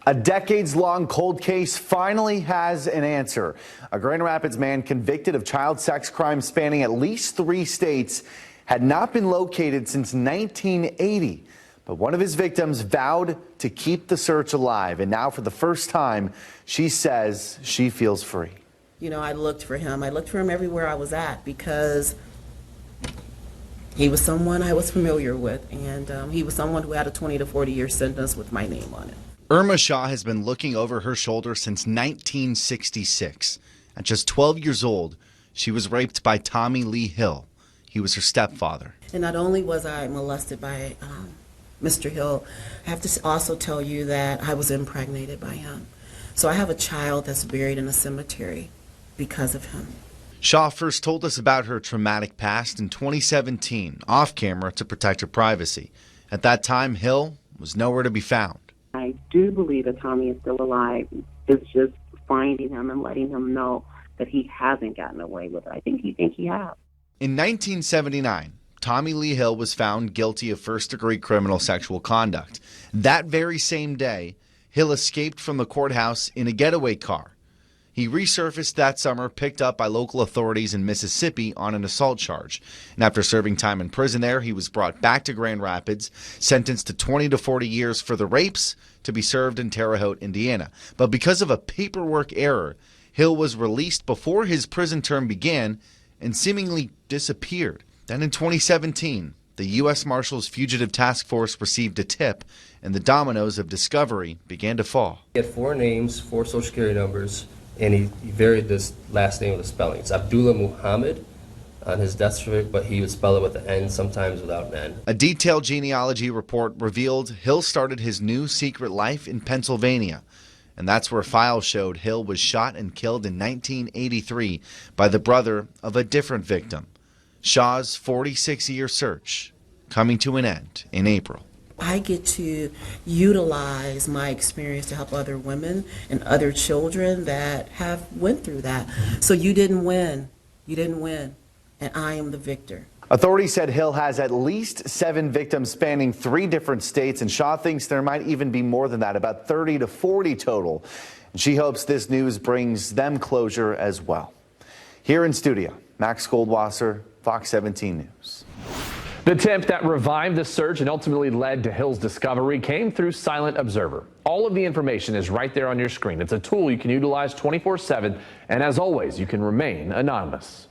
A decades-long cold case finally has an answer. A Grand Rapids man convicted of child sex crimes spanning at least 3 states had not been located since 1980. But one of his victims vowed to keep the search alive. And now for the first time, she says she feels free. You know, I looked for him. I looked for him everywhere I was at because he was someone I was familiar with. And he was someone who had a 20 to 40-year sentence with my name on it. Irma Shaw has been looking over her shoulder since 1966. At just 12 years old, she was raped by Tommy Lee Hill. He was her stepfather. And not only was I molested by Mr. Hill, I have to also tell you that I was impregnated by him. So I have a child that's buried in a cemetery because of him. Shaw first told us about her traumatic past in 2017, off camera to protect her privacy. At that time, Hill was nowhere to be found. I do believe that Tommy is still alive. It's just finding him and letting him know that he hasn't gotten away with it. I think he has. In 1979, Tommy Lee Hill was found guilty of first-degree criminal sexual conduct. That very same day, Hill escaped from the courthouse in a getaway car. He resurfaced that summer, picked up by local authorities in Mississippi on an assault charge. And after serving time in prison there, he was brought back to Grand Rapids, sentenced to 20 to 40 years for the rapes to be served in Terre Haute, Indiana. But because of a paperwork error, Hill was released before his prison term began and seemingly disappeared. Then in 2017, the U.S. Marshals Fugitive Task Force received a tip, and the dominoes of discovery began to fall. He had 4 names, 4 social security numbers, and he varied this last name with the spelling. It's Abdullah Muhammad on his death certificate, but he would spell it with an N, sometimes without an N. A detailed genealogy report revealed Hill started his new secret life in Pennsylvania. And that's where files showed Hill was shot and killed in 1983 by the brother of a different victim. Shaw's 46-year search coming to an end in April. I get to utilize my experience to help other women and other children that have went through that. So you didn't win. You didn't win. And I am the victor. Authorities said Hill has at least 7 victims spanning 3 different states, and Shaw thinks there might even be more than that, about 30 to 40 total. And she hopes this news brings them closure as well. Here in studio, Max Goldwasser, Fox 17 News. The tip that revived the search and ultimately led to Hill's discovery came through Silent Observer. All of the information is right there on your screen. It's a tool you can utilize 24/7, and as always, you can remain anonymous.